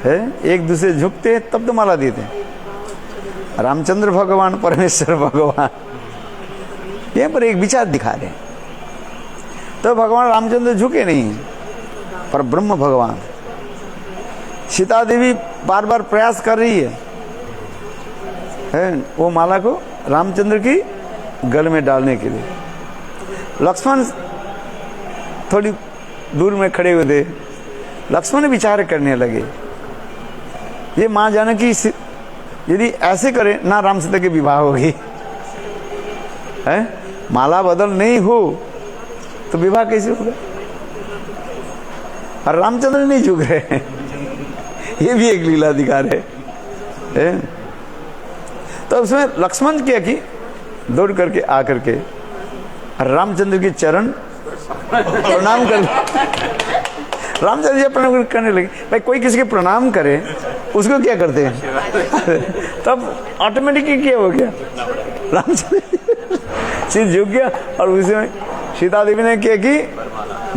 है, एक दूसरे झुकते हैं तब तो माला देते हैं। रामचंद्र भगवान, परमेश्वर भगवान यहाँ पर एक विचार दिखा रहे हैं। तो भगवान रामचंद्र झुके नहीं, पर ब्रह्म भगवान, सीता देवी बार बार प्रयास कर रही है वो माला को रामचंद्र की गले में डालने के लिए। लक्ष्मण थोड़ी दूर में खड़े हुए थे। लक्ष्मण विचार करने लगे, ये माँ जानकी यदि ऐसे करे ना राम सीता के विवाह होगी, है माला बदल नहीं हो तो विवाह कैसे होगा। और रामचंद्र नहीं झुक रहे ये भी एक लीला दिखा रहे हैं। तो उसमें लक्ष्मण क्या कि दौड़ करके आकर के रामचंद्र के चरण प्रणाम कर, रामचंद्र जी प्रणाम करने लगे। भाई कोई किसी के प्रणाम करे उसको क्या करते हैं तब ऑटोमेटिकली क्या हो गया, रामचंद्र सिर झुक गया और उसमें सीता देवी ने क्या की,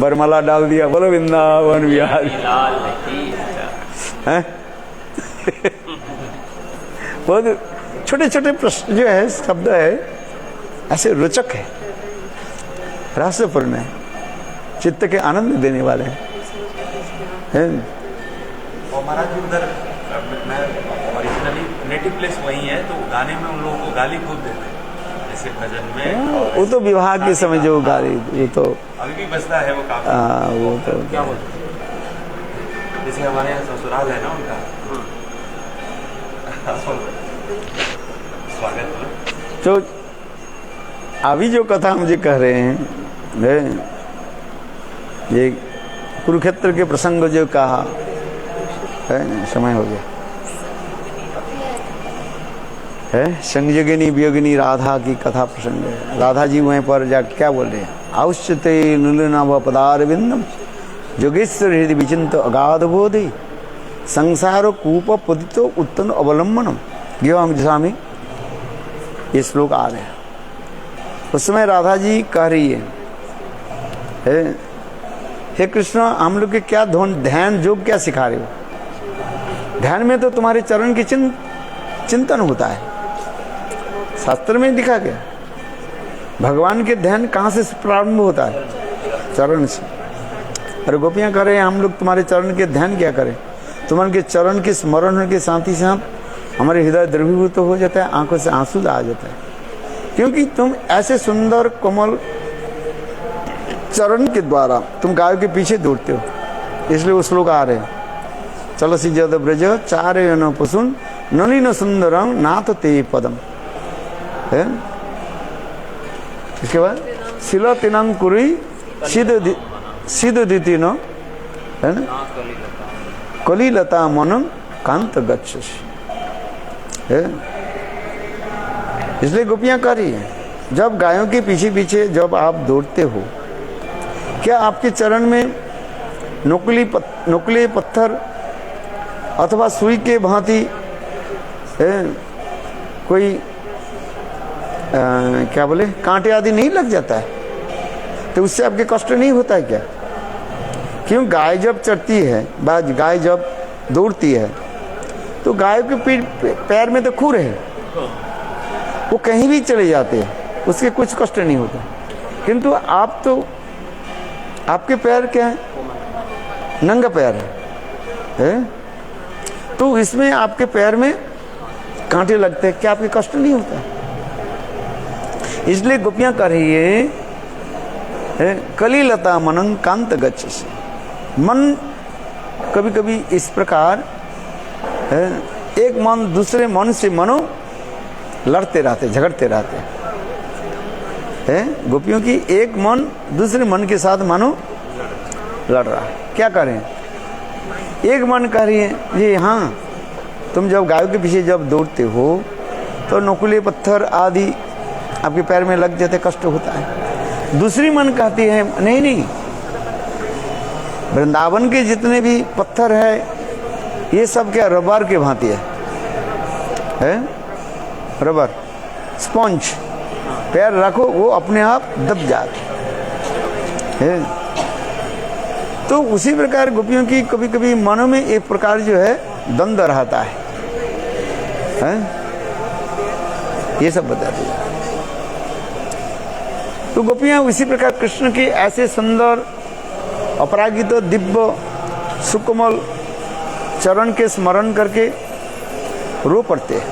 बरमाला डाल दिया। बोलो वृंदावन बिहारी हैं। बहुत छोटे छोटे प्रश्न जो है, शब्द है ऐसे रोचक है, रहस्यपूर्ण है, चित्त के आनंद देने वाले हैं। और महाराज उधर मैं ओरिजिनली नेटिव प्लेस वही है, तो गाने में उन लोगों को गाली खूब देते हैं, जैसे भजन में। वो तो विवाह के समय जो गाली, वो तो अभी भी बजता है वो काफी। वो तो क्या बोलते, जैसे हमारे यहाँ ससुराल है ना उनका, स्वागत। तो अभी जो कथा मुझे कह रहे हैं, ये कुरुक्षेत्र के प्रसंग जो कहा है, समय हो गया है, संयोगिनी वियोगिनी राधा की कथा प्रसंग है। राधा जी वहीं पर जा क्या बोल रहे हैं, औश्यते नुलनाभ पदारविंदम जोगेश्वर हृदय विचिंत अगाध बोधि संसार कूप पतितो उत्तन अवलंबनम। स्वामी ये श्लोक आ रहे हैं। उस समय राधा जी कह रही है हे कृष्ण, हम लोग के क्या ध्यान योग क्या सिखा रहे हो। ध्यान में तो तुम्हारे चरण की चिंतन होता है, शास्त्र में दिखा गया। भगवान के ध्यान कहाँ से प्रारंभ होता है, चरण से। और गोपियाँ कह रहे हैं हम लोग तुम्हारे चरण के ध्यान क्या करें। तुम्हारे के चरण के स्मरण के साथ ही साथ हमारे हृदय द्रवीभूत हो जाता है, आंखों से आंसू आ जाता है, क्योंकि तुम ऐसे सुंदर कोमल चरण के द्वारा तुम गायों के पीछे दौड़ते हो। इसलिए वो श्लोक आ रहे हैं, चलो सी जद ब्रज चारे न पसुन नलिन सुंदरम नाथ ते पदम है। इसके बाद शिला तिनंग कुरी सिद्ध दिति न है ना, कली लता मनम कांत गच्छसि है। इसलिए गोपियां कह रही है, जब गायों के पीछे पीछे जब आप दौड़ते हो, क्या आपके चरण में नुकीले पत्थर अथवा सुई के भांति कोई क्या बोले कांटे आदि नहीं लग जाता है, तो उससे आपके कष्ट नहीं होता है क्या। क्यों, गाय जब चढ़ती है, गाय जब दौड़ती है, तो गाय के पैर में तो खुर है, वो कहीं भी चले जाते हैं, उसके कुछ कष्ट नहीं होता। किंतु आप तो, आपके पैर क्या है, नंगा पैर है, तो इसमें आपके पैर में कांटे लगते हैं, क्या आपके कष्ट नहीं होता। इसलिए गोपियां कह रही है कली लता मनंग कांत गच्छसि। मन कभी कभी इस प्रकार एक मन दूसरे मन से मनो लड़ते रहते, झगड़ते रहते हैं। गोपियों की एक मन दूसरे मन के साथ मानो लड़ रहा है। क्या करें, एक मन कह रही है जी हाँ, तुम जब गायों के पीछे जब दौड़ते हो तो नुकीले पत्थर आदि आपके पैर में लग जाते, कष्ट होता है। दूसरी मन कहती है नहीं नहीं, वृंदावन के जितने भी पत्थर है ये सब क्या रबर के भांति है, रबर स्पंज, पैर रखो वो अपने आप दब जाते है। तो उसी प्रकार गोपियों की कभी कभी मनों में एक प्रकार जो है द्वंद्व रहता है, हैं? ये सब बताते हैं। तो गोपियां उसी प्रकार कृष्ण के ऐसे सुंदर अपरागित दिव्य सुकोमल चरण के स्मरण करके रो पड़ते हैं।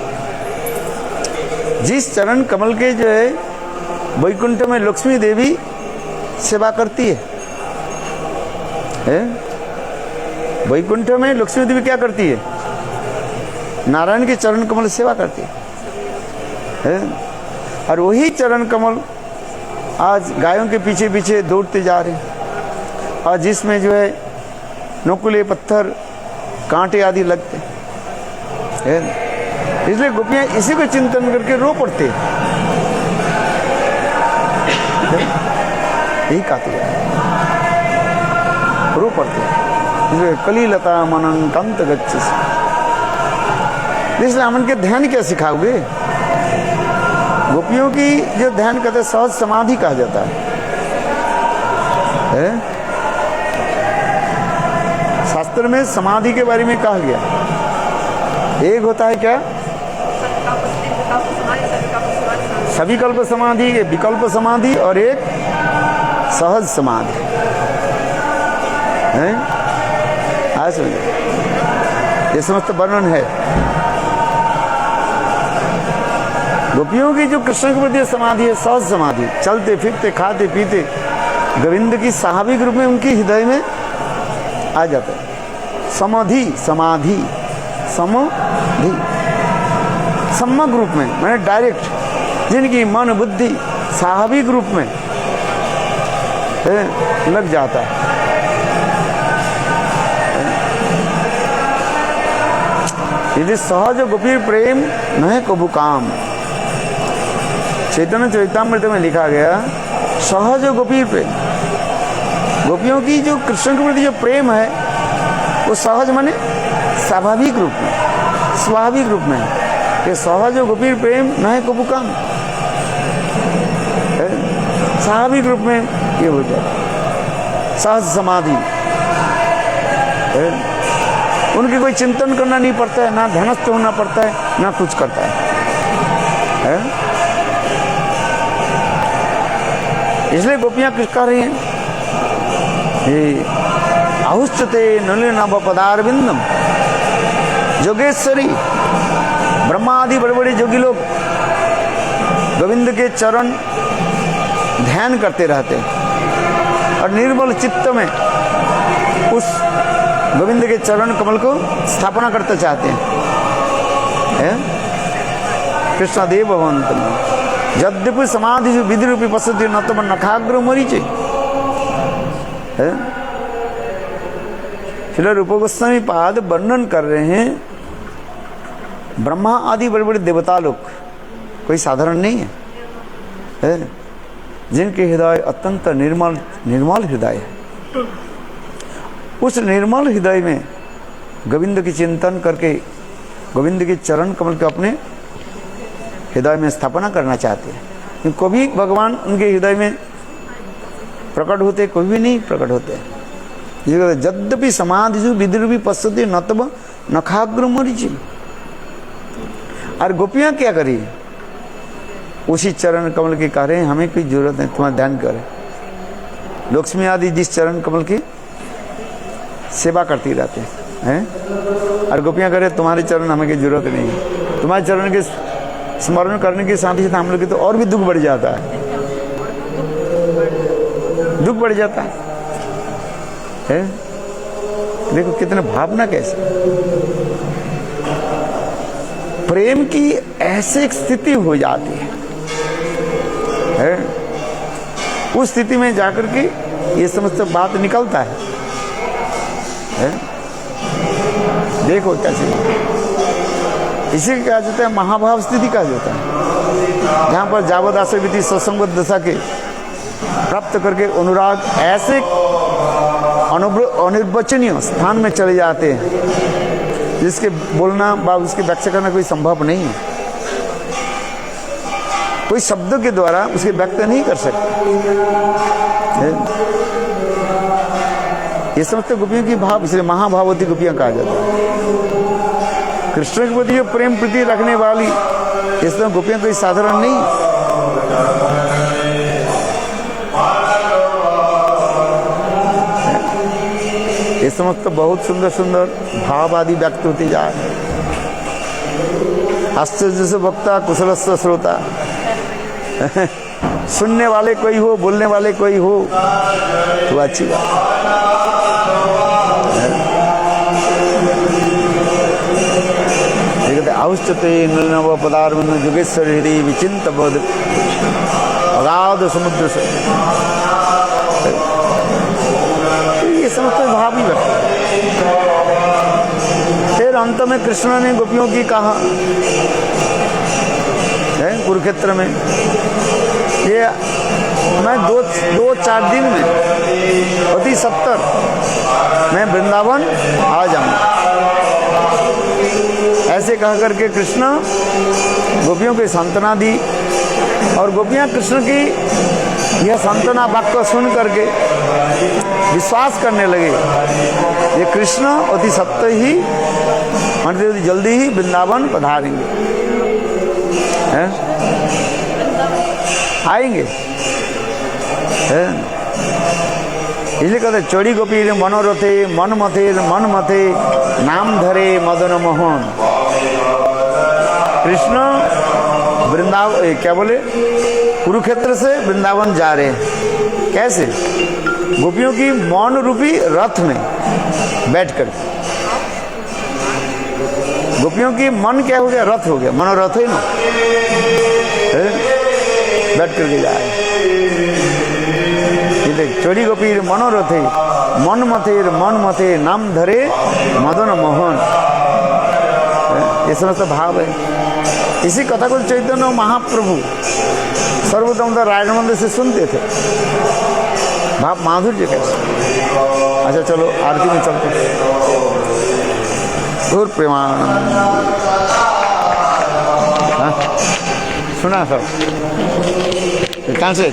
जिस चरण कमल के जो है वैकुंठ में लक्ष्मी देवी सेवा करती है? वैकुंठ में लक्ष्मी देवी क्या करती है? नारायण के चरण कमल सेवा करती है? और वही चरण कमल आज गायों के पीछे पीछे दौड़ते जा रहे हैं, और जिसमें जो है नुकीले पत्थर कांटे आदि लगते हैं। इसलिए गोपियां इसी को चिंतन करके रो पड़ते हैं। यही कहते हैं, रो पड़ते हैं। इसलिए कलीलता मनन कंत गच्छसि। इसलिए हम उनके ध्यान क्या सिखाओगे? गोपियों की जो ध्यान कहते हैं सहज समाधि कहा जाता है? शास्त्र में समाधि के बारे में कहा गया। एक होता है क्या? सभी कल्प समाधि, एक विकल्प समाधि और एक सहज समाधि है। आज ये समस्त वर्णन है। गोपियों की जो कृष्ण के प्रति समाधि है सहज समाधि, चलते फिरते खाते पीते गोविंद की स्वाभाविक रूप में उनकी हृदय में आ जाता है। समाधि समाधि समाधि सम्यक रूप में, मैंने डायरेक्ट, जिनकी मन बुद्धि स्वाभाविक रूप में लग जाता है। यदि सहज गोपी प्रेम न है कबू काम। चैतन्य चरितामृत में लिखा गया सहज गोपी प्रेम। गोपियों की जो कृष्ण के प्रति जो प्रेम है वो सहज माने स्वाभाविक रूप में, स्वाभाविक रूप में। ये सहज गोपी प्रेम न है कबू काम, स्वाभाविक रूप में ये हो जाए। सहज समाधि, उनकी कोई चिंतन करना नहीं पड़ता है, ना ध्यानस्थ होना पड़ता है, ना कुछ करता है? इसलिए गोपियां कुछ कह रही हैं, आहुष्यते नलिनाभ पदारविंदम। जोगेश्वरी ब्रह्मा आदि बड़े बड़े जोगी लोग गोविंद के चरण ध्यान करते रहते हैं और निर्मल चित्त में उस गोविंद के चरण कमल को स्थापना करते चाहते हैं। कृष्णदेव भवंतम यद्यपि समाधि विधि रूपी पश्यति न तम नखाग्र मरीचे। श्रील रूप गोस्वामी पाद वर्णन कर रहे हैं, ब्रह्मा आदि बड़े बड़े देवता लोग कोई साधारण नहीं है, जिनके हृदय अत्यंत निर्मल निर्मल हृदय है। उस निर्मल हृदय में गोविंद की चिंतन करके गोविंद के चरण कमल के अपने हृदय में स्थापना करना चाहते हैं। कभी भगवान उनके हृदय में प्रकट होते, कभी भी नहीं प्रकट होते। यद्यपि समाधि विद्रुपी पश्यति न तब नखाग्र मरीचि। और गोपियां क्या करी? उसी चरण कमल के कह रहे हैं हमें कोई जरूरत नहीं, तुम्हारा ध्यान करे। लक्ष्मी आदि जिस चरण कमल की सेवा करती रहते हैं, और गोपियां कह रहे तुम्हारे चरण हमें की जरूरत नहीं है। तुम्हारे चरण के स्मरण करने के साथ ही साथ हम लोग की तो और भी दुख बढ़ जाता है, दुख बढ़ जाता है। देखो कितने भावना कैसे प्रेम की ऐसे स्थिति हो जाती है, उस स्थिति में जाकर के ये समस्त बात निकलता है। देखो कैसे इसी कहा जाता है महाभाव स्थिति कहा जाता है, जहाँ पर जावदासविति सत्संग दशा के प्राप्त करके अनुराग ऐसे अनिर्वचनीय स्थान में चले जाते हैं जिसके बोलना व उसकी व्याख्या करना कोई संभव नहीं है। कोई शब्दों के द्वारा उसकी व्याख्या नहीं कर सकते। ये समस्त गोपियों की भाव, इसलिए महाभावती गोपियां कहा जाता है। कृष्ण के प्रति जो प्रेम प्रीति रखने वाली इस तरह गोपियां कोई साधारण नहीं। ये समस्त बहुत सुंदर सुंदर भाव आदि व्यक्त होते जा रहे हैं। आश्चर्य से वक्ता कुशलस्थ श्रोता सुनने वाले कोई हो, बोलने वाले कोई हो तो अच्छी बात। औष्टते नव पदार्थ जुगेश्वर हृदय विचिंत बोध अगाध समुद्र से ये समस्त भाव ही व्यक्त। फिर अंत में कृष्ण ने गोपियों की कहा कुरुक्षेत्र में, ये मैं दो चार दिन में अति 70 मैं वृंदावन आ जाऊंगा। ऐसे कह करके कृष्ण गोपियों की सांत्वना दी और गोपियां कृष्ण की यह सांत्वना वाक्य सुन करके विश्वास करने लगे ये कृष्ण अति सत्य ही मतलब जल्दी ही वृंदावन पधारेंगे, हैं? आएंगे। इसलिए कहते चोरी गोपी मनोरथे मन मथे नाम धरे मदन मोहन। कृष्ण वृंदावन क्या बोले कुरुक्षेत्र से वृंदावन जा रहे हैं। कैसे? गोपियों की मौन रूपी रथ में बैठकर। गोपियों की मन क्या हो गया? रथ हो गया, मनोरथ है ना, बैठ करके जा रहे। चोरी गोपी मनोरथे मन मथे नाम धरे मदन मोहन। ये समस्त भाव है। इसी कथा को चैतन्य महाप्रभु सर्वोत्तम राज मंदिर से सुनते थे। भाव माधुर्य कैसे। अच्छा चलो आरती में चलते। दूर प्रेमानंद सुना सब कहाँ से